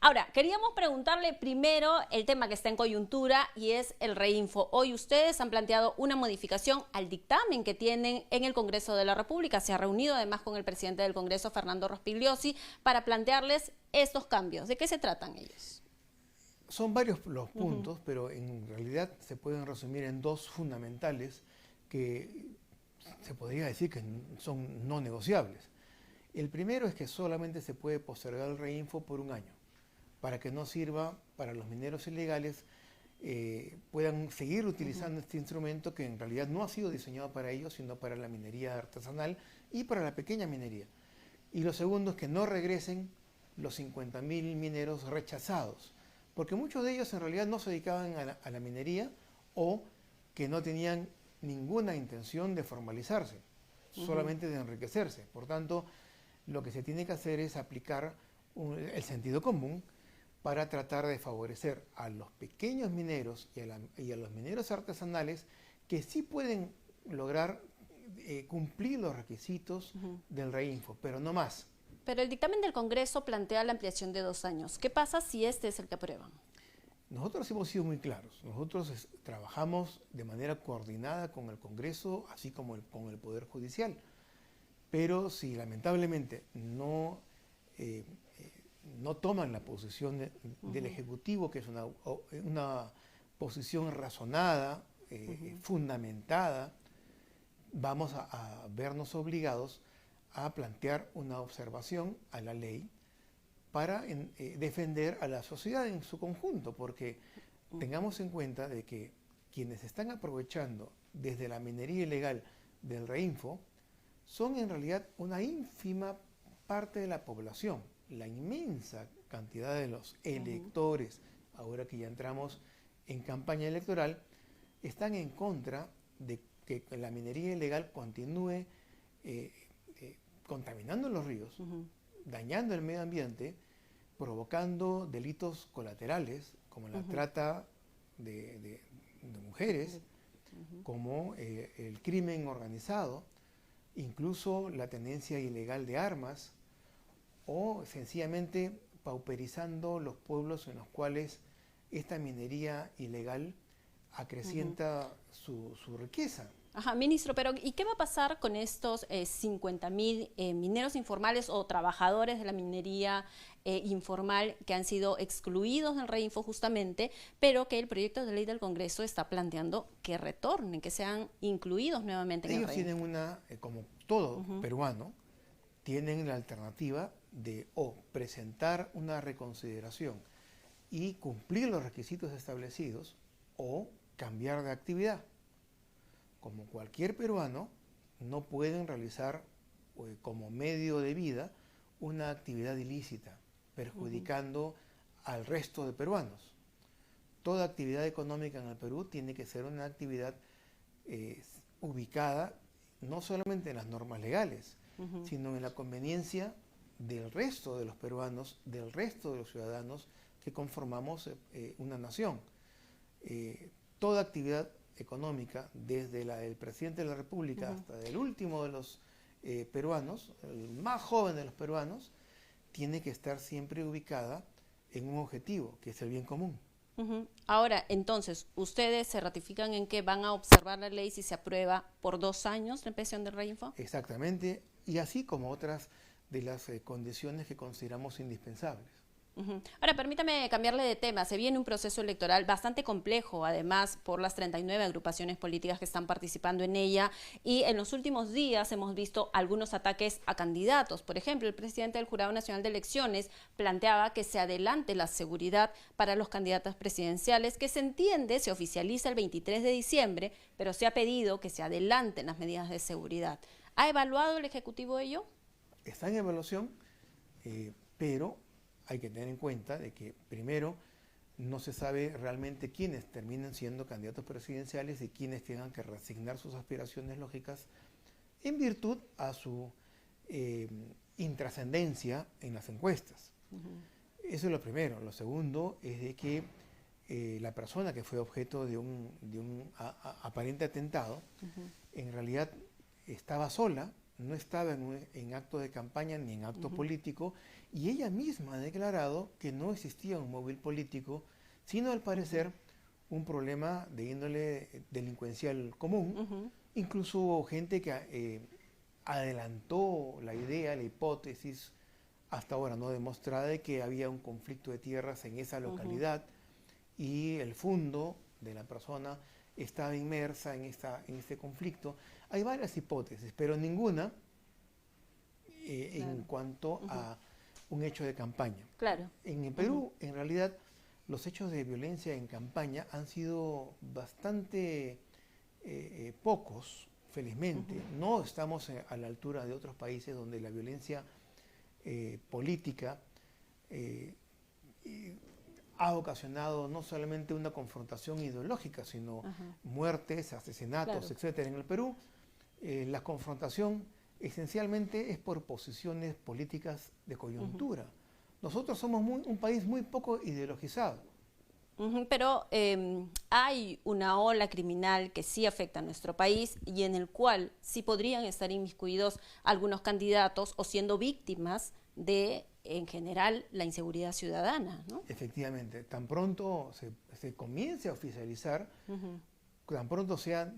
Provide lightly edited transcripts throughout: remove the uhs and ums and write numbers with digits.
Ahora, queríamos preguntarle primero el tema que está en coyuntura y es el Reinfo. Hoy ustedes han planteado una modificación al dictamen que tienen en el Congreso de la República. Se ha reunido además con el presidente del Congreso, Fernando Rospigliosi, para plantearles estos cambios. ¿De qué se tratan ellos? Son varios los puntos, pero en realidad se pueden resumir en dos fundamentales que se podría decir que son no negociables. El primero es que solamente se puede postergar el Reinfo por un año, para que no sirva para los mineros ilegales, puedan seguir utilizando este instrumento que en realidad no ha sido diseñado para ellos, sino para la minería artesanal y para la pequeña minería. Y lo segundo es que no regresen los 50.000 mineros rechazados, porque muchos de ellos en realidad no se dedicaban a la minería o que no tenían ninguna intención de formalizarse, solamente de enriquecerse. Por tanto, lo que se tiene que hacer es aplicar el sentido común para tratar de favorecer a los pequeños mineros y a los mineros artesanales que sí pueden lograr cumplir los requisitos del Reinfo, pero no más. Pero el dictamen del Congreso plantea la ampliación de 2 años. ¿Qué pasa si este es el que aprueban? Nosotros hemos sido muy claros. Nosotros trabajamos de manera coordinada con el Congreso, así como con el Poder Judicial. Pero si lamentablemente no toman la posición del Ejecutivo, que es una posición razonada, fundamentada, vamos a vernos obligados a plantear una observación a la ley para defender a la sociedad en su conjunto, porque tengamos en cuenta de que quienes están aprovechando desde la minería ilegal del Reinfo son en realidad una ínfima parte de la población. La inmensa cantidad de los electores, ahora que ya entramos en campaña electoral, están en contra de que la minería ilegal continúe contaminando los ríos, dañando el medio ambiente, provocando delitos colaterales como la trata de mujeres, como el crimen organizado, incluso la tenencia ilegal de armas, o sencillamente pauperizando los pueblos en los cuales esta minería ilegal acrecienta su riqueza. Ajá, ministro, pero ¿y qué va a pasar con estos 50.000 mineros informales o trabajadores de la minería informal que han sido excluidos del Reinfo justamente, pero que el proyecto de ley del Congreso está planteando que retornen, que sean incluidos nuevamente en el Ellos Reinfo? tienen como todo peruano, tienen la alternativa de presentar una reconsideración y cumplir los requisitos establecidos o cambiar de actividad. Como cualquier peruano, no pueden realizar como medio de vida una actividad ilícita, perjudicando al resto de peruanos. Toda actividad económica en el Perú tiene que ser una actividad ubicada no solamente en las normas legales, sino en la conveniencia del resto de los peruanos, del resto de los ciudadanos que conformamos una nación. Toda actividad económica, desde la del presidente de la República hasta el último de los peruanos, el más joven de los peruanos, tiene que estar siempre ubicada en un objetivo, que es el bien común. Ahora, entonces, ¿ustedes se ratifican en que van a observar la ley si se aprueba por 2 años la ampliación del Reinfo? Exactamente, y así como otras de las condiciones que consideramos indispensables. Ahora, permítame cambiarle de tema. Se viene un proceso electoral bastante complejo, además, por las 39 agrupaciones políticas que están participando en ella, y en los últimos días hemos visto algunos ataques a candidatos. Por ejemplo, el presidente del Jurado Nacional de Elecciones planteaba que se adelante la seguridad para los candidatos presidenciales, que se entiende se oficializa el 23 de diciembre, pero se ha pedido que se adelanten las medidas de seguridad. ¿Ha evaluado el Ejecutivo ello? Está en evaluación, pero hay que tener en cuenta de que, primero, no se sabe realmente quiénes terminan siendo candidatos presidenciales y quiénes tengan que resignar sus aspiraciones lógicas en virtud a su intrascendencia en las encuestas. Eso es lo primero. Lo segundo es de que la persona que fue objeto de un aparente atentado, en realidad estaba sola, no estaba en acto de campaña ni en acto político, y ella misma ha declarado que no existía un móvil político, sino al parecer un problema de índole delincuencial común. Incluso hubo gente que adelantó la idea, la hipótesis, hasta ahora no demostrada, de que había un conflicto de tierras en esa localidad y el fondo de la persona estaba inmersa en este conflicto. Hay varias hipótesis, pero ninguna en cuanto a un hecho de campaña. Claro. En el Perú, en realidad, los hechos de violencia en campaña han sido bastante pocos, felizmente. No estamos a la altura de otros países donde la violencia política ha ocasionado no solamente una confrontación ideológica, sino muertes, asesinatos, etcétera. En el Perú, la confrontación esencialmente es por posiciones políticas de coyuntura. Nosotros somos un país muy poco ideologizado. Pero hay una ola criminal que sí afecta a nuestro país y en el cual sí podrían estar inmiscuidos algunos candidatos o siendo víctimas de, en general, la inseguridad ciudadana, ¿no? Efectivamente, tan pronto se comience a oficializar, tan pronto sea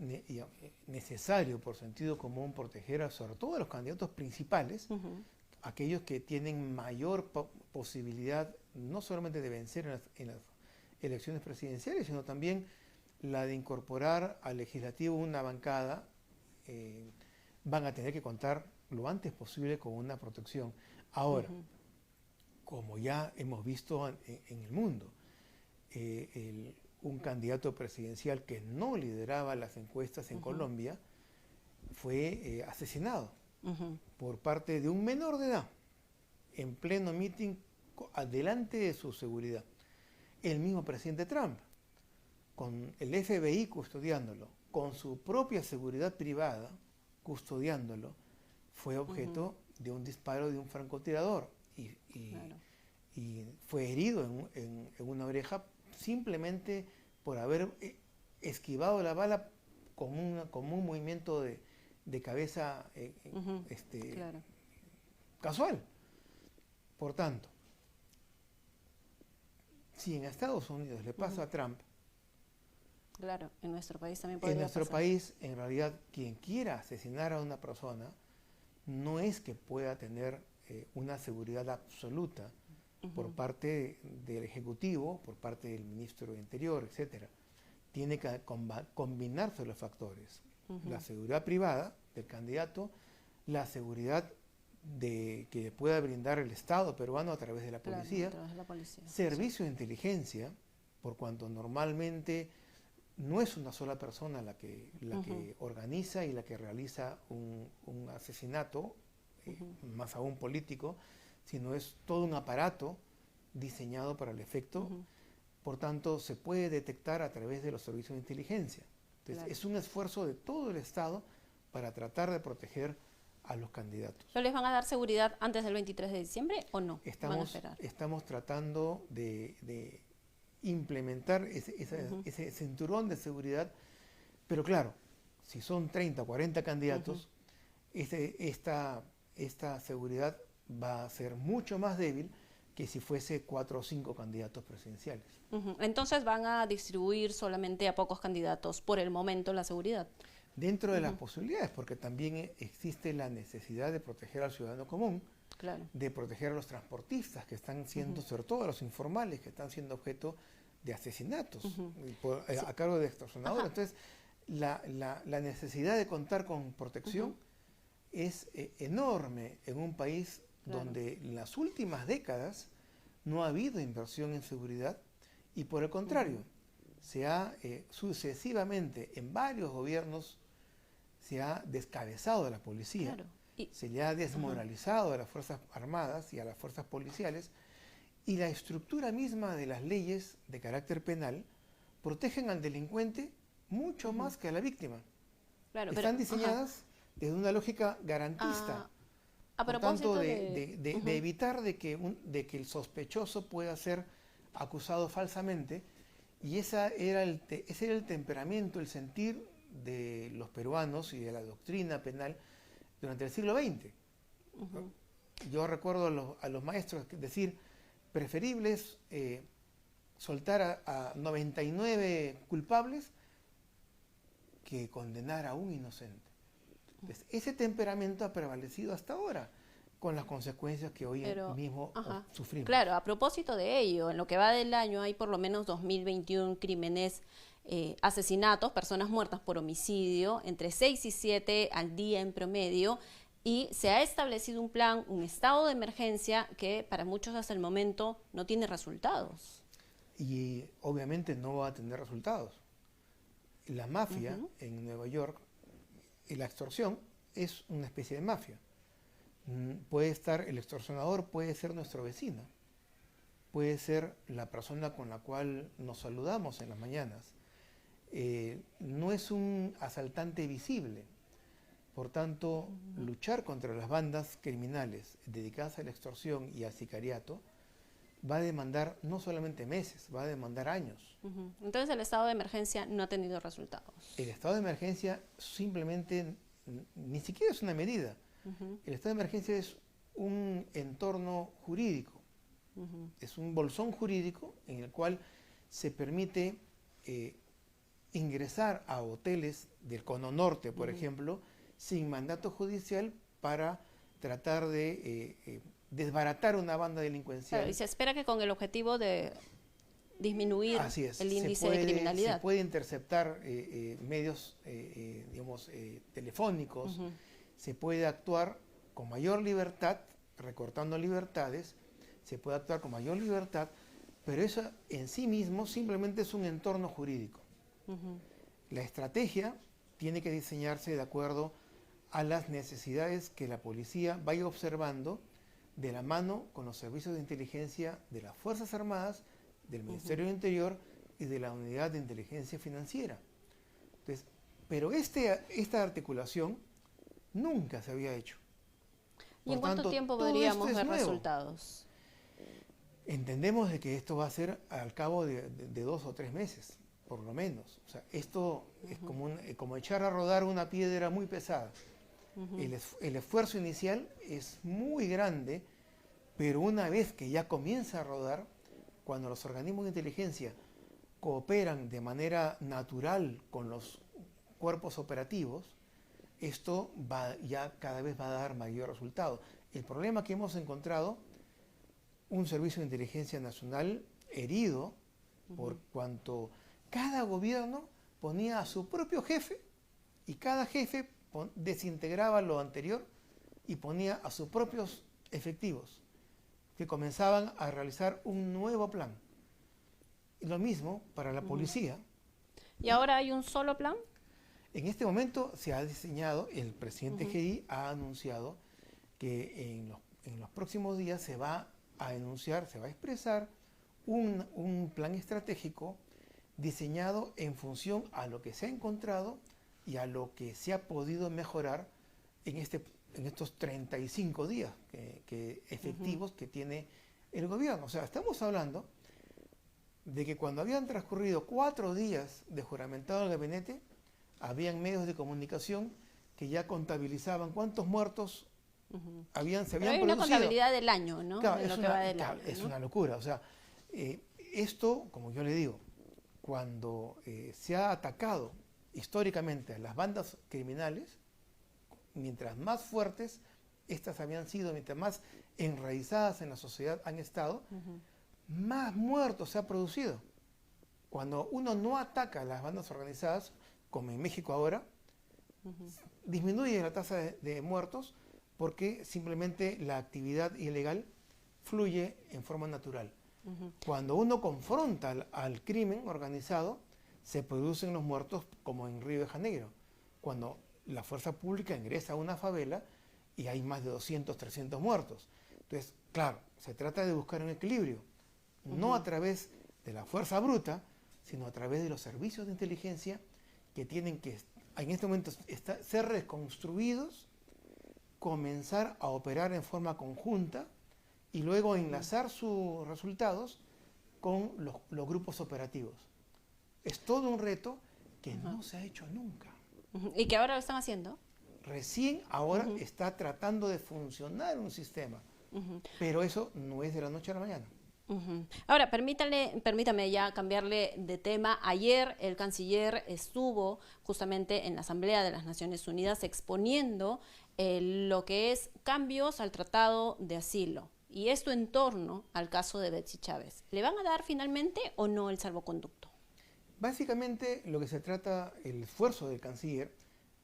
necesario por sentido común proteger sobre todo a los candidatos principales, aquellos que tienen mayor posibilidad no solamente de vencer en las elecciones presidenciales, sino también la de incorporar al legislativo una bancada, van a tener que contar lo antes posible con una protección. Ahora, como ya hemos visto en el mundo, un candidato presidencial que no lideraba las encuestas en Colombia fue asesinado por parte de un menor de edad, en pleno meeting, delante de su seguridad. El mismo presidente Trump, con el FBI custodiándolo, con su propia seguridad privada custodiándolo, fue objeto de un disparo de un francotirador y fue herido en una oreja simplemente por haber esquivado la bala con un movimiento de cabeza casual. Por tanto, si en Estados Unidos le pasa a Trump, claro, en nuestro país también podría en nuestro pasar. país, en realidad, quien quiera asesinar a una persona no es que pueda tener una seguridad absoluta por parte del Ejecutivo, por parte del Ministro de Interior, etcétera. Tiene que combinarse los factores. La seguridad privada del candidato, la seguridad que pueda brindar el Estado peruano a través de la policía, a través de la policía, servicio de inteligencia, por cuanto normalmente no es una sola persona la que organiza y la que realiza un asesinato, más aún político, sino es todo un aparato diseñado para el efecto. Por tanto, se puede detectar a través de los servicios de inteligencia. Entonces, es un esfuerzo de todo el Estado para tratar de proteger a los candidatos. ¿Pero les van a dar seguridad antes del 23 de diciembre o no? Estamos tratando de implementar ese cinturón de seguridad, pero claro, si son 30 o 40 candidatos, esta seguridad va a ser mucho más débil que si fuese 4 o 5 candidatos presidenciales. Entonces van a distribuir solamente a pocos candidatos por el momento la seguridad. Dentro de las posibilidades, porque también existe la necesidad de proteger al ciudadano común, de proteger a los transportistas que están siendo, sobre todo a los informales, que están siendo objeto de asesinatos a cargo de extorsionadores. Entonces, la necesidad de contar con protección es enorme en un país donde en las últimas décadas no ha habido inversión en seguridad y por el contrario, se ha sucesivamente en varios gobiernos se ha descabezado a la policía, se le ha desmoralizado a las Fuerzas Armadas y a las fuerzas policiales, y la estructura misma de las leyes de carácter penal protegen al delincuente mucho más que a la víctima. Están diseñadas desde una lógica garantista, por tanto de evitar de que el sospechoso pueda ser acusado falsamente, y ese era el temperamento, el sentir de los peruanos y de la doctrina penal durante el siglo XX. Yo recuerdo a los maestros decir, preferible es soltar a 99 culpables que condenar a un inocente. Entonces, ese temperamento ha prevalecido hasta ahora, con las consecuencias que hoy mismo sufrimos. Claro, a propósito de ello, en lo que va del año hay por lo menos 2021 crímenes, asesinatos, personas muertas por homicidio, entre 6 y 7 al día en promedio, y se ha establecido un plan, un estado de emergencia que para muchos hasta el momento no tiene resultados. Y obviamente no va a tener resultados. La mafia en Nueva York, y la extorsión, es una especie de mafia. Puede estar, el extorsionador puede ser nuestro vecino, puede ser la persona con la cual nos saludamos en las mañanas. No es un asaltante visible. Por tanto, luchar contra las bandas criminales dedicadas a la extorsión y al sicariato va a demandar no solamente meses, va a demandar años. Entonces el estado de emergencia no ha tenido resultados. El estado de emergencia simplemente ni siquiera es una medida. El estado de emergencia es un entorno jurídico, es un bolsón jurídico en el cual se permite ingresar a hoteles del Cono Norte, por ejemplo, sin mandato judicial para tratar de desbaratar una banda delincuencial. Claro, y se espera que con el objetivo de disminuir el índice de criminalidad. Se puede interceptar medios telefónicos, se puede actuar con mayor libertad, recortando libertades, se puede actuar con mayor libertad, pero eso en sí mismo simplemente es un entorno jurídico. La estrategia tiene que diseñarse de acuerdo a las necesidades que la policía vaya observando de la mano con los servicios de inteligencia de las Fuerzas Armadas, del Ministerio del Interior y de la Unidad de Inteligencia Financiera. Entonces, pero esta articulación nunca se había hecho. ¿Y en cuánto tiempo podríamos ver resultados? Entendemos de que esto va a ser al cabo de 2 o 3 meses, por lo menos. O sea, esto es como echar a rodar una piedra muy pesada. El esfuerzo inicial es muy grande, pero una vez que ya comienza a rodar, cuando los organismos de inteligencia cooperan de manera natural con los cuerpos operativos, esto ya cada vez va a dar mayor resultado. El problema que hemos encontrado, un servicio de inteligencia nacional herido por cuanto cada gobierno ponía a su propio jefe y cada jefe desintegraba lo anterior y ponía a sus propios efectivos que comenzaban a realizar un nuevo plan. Y lo mismo para la policía. ¿Y ahora hay un solo plan? En este momento se ha diseñado, el presidente Gedi ha anunciado que en los próximos días se va a enunciar, se va a expresar un plan estratégico diseñado en función a lo que se ha encontrado y a lo que se ha podido mejorar en estos 35 días efectivos que tiene el gobierno. O sea, estamos hablando de que cuando habían transcurrido 4 días de juramentado del gabinete, habían medios de comunicación que ya contabilizaban cuántos muertos se habían producido. Hay una contabilidad del año, ¿no? Claro, es una locura. O sea, esto, como yo le digo, cuando se ha atacado históricamente a las bandas criminales, mientras más fuertes estas habían sido, mientras más enraizadas en la sociedad han estado, más muertos se ha producido. Cuando uno no ataca a las bandas organizadas, como en México ahora, disminuye la tasa de muertos porque simplemente la actividad ilegal fluye en forma natural. Cuando uno confronta al crimen organizado, se producen los muertos como en Río de Janeiro, cuando la fuerza pública ingresa a una favela y hay más de 200, 300 muertos. Entonces, claro, se trata de buscar un equilibrio, no a través de la fuerza bruta, sino a través de los servicios de inteligencia que tienen que, en este momento, ser reconstruidos, comenzar a operar en forma conjunta y luego enlazar sus resultados con los grupos operativos. Es todo un reto que no se ha hecho nunca. ¿Y que ahora lo están haciendo? Recién ahora está tratando de funcionar un sistema, pero eso no es de la noche a la mañana. Ahora, permítame ya cambiarle de tema. Ayer el canciller estuvo justamente en la Asamblea de las Naciones Unidas exponiendo lo que es cambios al Tratado de Asilo. Y esto en torno al caso de Betsy Chávez. ¿Le van a dar finalmente o no el salvoconducto? Básicamente lo que se trata, el esfuerzo del canciller,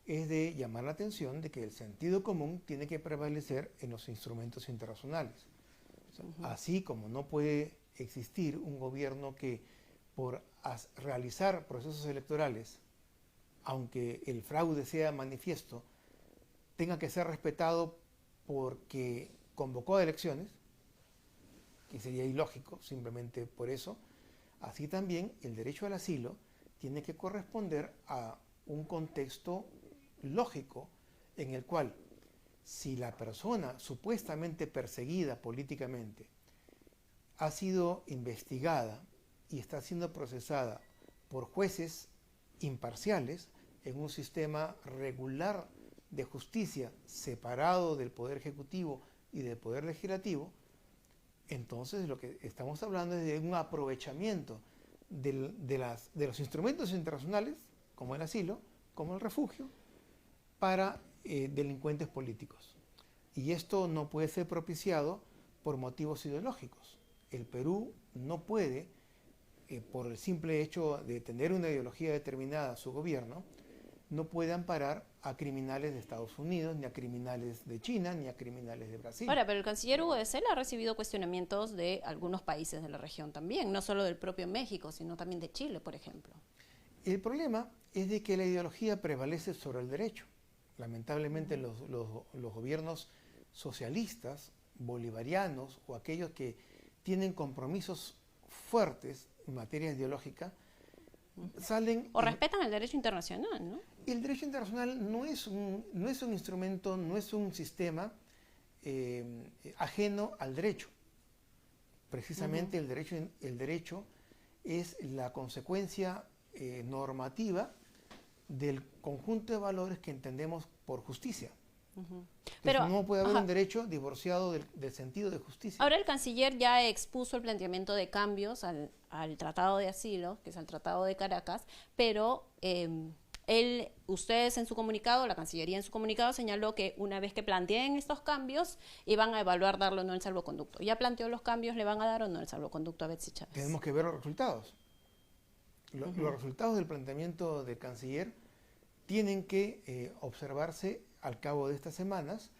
es de llamar la atención de que el sentido común tiene que prevalecer en los instrumentos internacionales. O sea, así como no puede existir un gobierno que por realizar procesos electorales, aunque el fraude sea manifiesto, tenga que ser respetado porque convocó a elecciones, que sería ilógico simplemente por eso. Así también el derecho al asilo tiene que corresponder a un contexto lógico en el cual si la persona supuestamente perseguida políticamente ha sido investigada y está siendo procesada por jueces imparciales en un sistema regular de justicia separado del Poder Ejecutivo y del Poder Legislativo, entonces lo que estamos hablando es de un aprovechamiento de los instrumentos internacionales, como el asilo, como el refugio, para delincuentes políticos. Y esto no puede ser propiciado por motivos ideológicos. El Perú no puede, por el simple hecho de tener una ideología determinada su gobierno, no puede amparar a criminales de Estados Unidos, ni a criminales de China, ni a criminales de Brasil. Ahora, pero el canciller Hugo de Sela ha recibido cuestionamientos de algunos países de la región también, no solo del propio México, sino también de Chile, por ejemplo. El problema es de que la ideología prevalece sobre el derecho. Lamentablemente los gobiernos socialistas, bolivarianos o aquellos que tienen compromisos fuertes en materia ideológica, salen... O respetan el derecho internacional, ¿no? El derecho internacional no es un instrumento, no es un sistema ajeno al derecho. Precisamente el derecho es la consecuencia normativa del conjunto de valores que entendemos por justicia. Pero no puede haber un derecho divorciado del sentido de justicia. Ahora el canciller ya expuso el planteamiento de cambios al Tratado de Asilo, que es el Tratado de Caracas, pero ustedes en su comunicado, la Cancillería en su comunicado señaló que una vez que planteen estos cambios, iban a evaluar darle o no el salvoconducto. ¿Ya planteó los cambios? ¿Le van a dar o no el salvoconducto a Betsy Chávez? Tenemos que ver los resultados. Los resultados del planteamiento del canciller tienen que observarse al cabo de estas semanas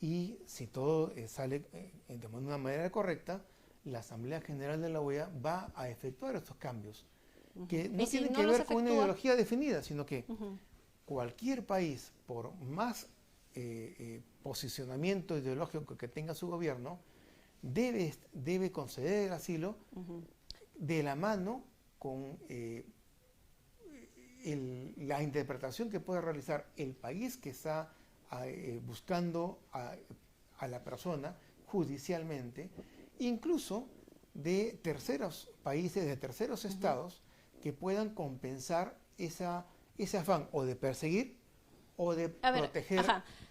y si todo sale de una manera correcta, la Asamblea General de la OEA va a efectuar estos cambios, que no tienen que ver con una ideología definida, sino que cualquier país, por más posicionamiento ideológico que tenga su gobierno, debe conceder el asilo de la mano con la interpretación que puede realizar el país que está buscando a la persona judicialmente, incluso de terceros países, de terceros estados, que puedan compensar ese afán o de perseguir o de proteger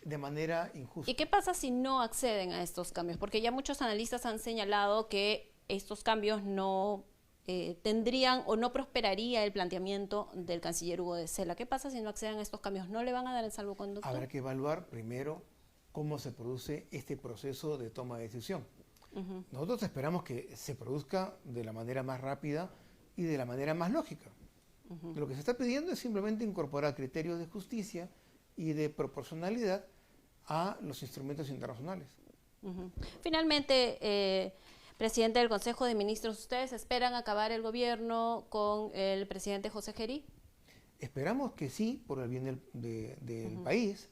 de manera injusta. ¿Y qué pasa si no acceden a estos cambios? Porque ya muchos analistas han señalado que estos cambios no tendrían o no prosperaría el planteamiento del canciller Hugo de Sela. ¿Qué pasa si no acceden a estos cambios? ¿No le van a dar el salvoconducto? Habrá que evaluar primero cómo se produce este proceso de toma de decisión. Nosotros esperamos que se produzca de la manera más rápida y de la manera más lógica. Lo que se está pidiendo es simplemente incorporar criterios de justicia y de proporcionalidad a los instrumentos internacionales. Finalmente, presidente del Consejo de Ministros, ¿ustedes esperan acabar el gobierno con el presidente José Gerí? Esperamos que sí, por el bien del país,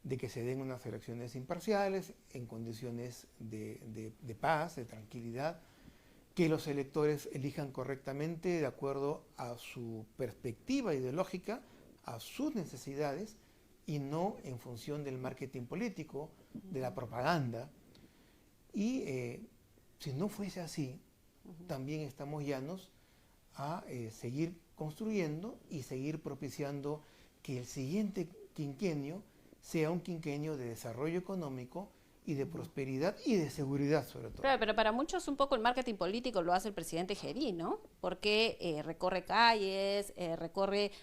de que se den unas elecciones imparciales, en condiciones de paz, de tranquilidad, que los electores elijan correctamente de acuerdo a su perspectiva ideológica, a sus necesidades, y no en función del marketing político, de la propaganda. Y si no fuese así, también estamos llanos a seguir construyendo y seguir propiciando que el siguiente quinquenio sea un quinquenio de desarrollo económico y de prosperidad y de seguridad sobre todo. Claro, pero para muchos un poco el marketing político lo hace el presidente Gerí, ¿no? Porque recorre calles,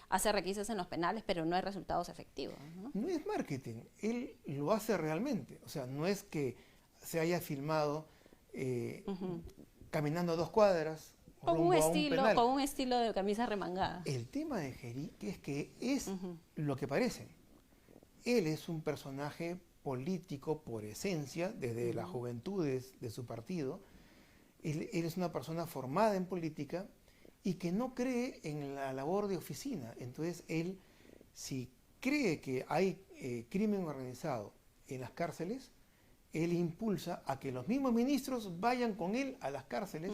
hace requisas en los penales, pero no hay resultados efectivos, ¿no? No es marketing, él lo hace realmente. O sea, no es que se haya filmado caminando 2 cuadras rumbo a un penal. Con un estilo de camisa remangada. El tema de Gerí es que es lo que parece. Él es un personaje político por esencia, desde las juventudes de su partido. Él es una persona formada en política y que no cree en la labor de oficina. Entonces él, si cree que hay crimen organizado en las cárceles, él impulsa a que los mismos ministros vayan con él a las cárceles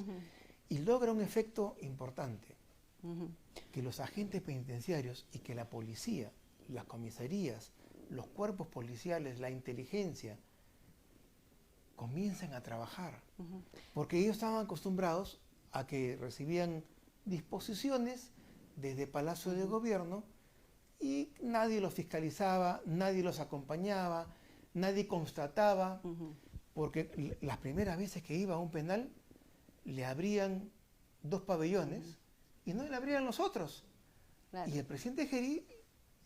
y logra un efecto importante, que los agentes penitenciarios y que la policía, las comisarías, los cuerpos policiales, la inteligencia, comiencen a trabajar. Porque ellos estaban acostumbrados a que recibían disposiciones desde Palacio de Gobierno y nadie los fiscalizaba, nadie los acompañaba, nadie constataba, porque las primeras veces que iba a un penal le abrían 2 pabellones y no le abrían los otros. Claro. Y el presidente Gerí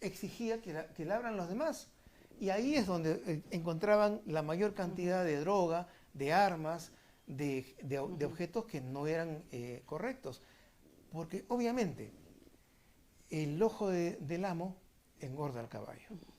exigía que le abran los demás. Y ahí es donde encontraban la mayor cantidad de droga, de armas, de objetos que no eran correctos. Porque obviamente el ojo del amo engorda al caballo.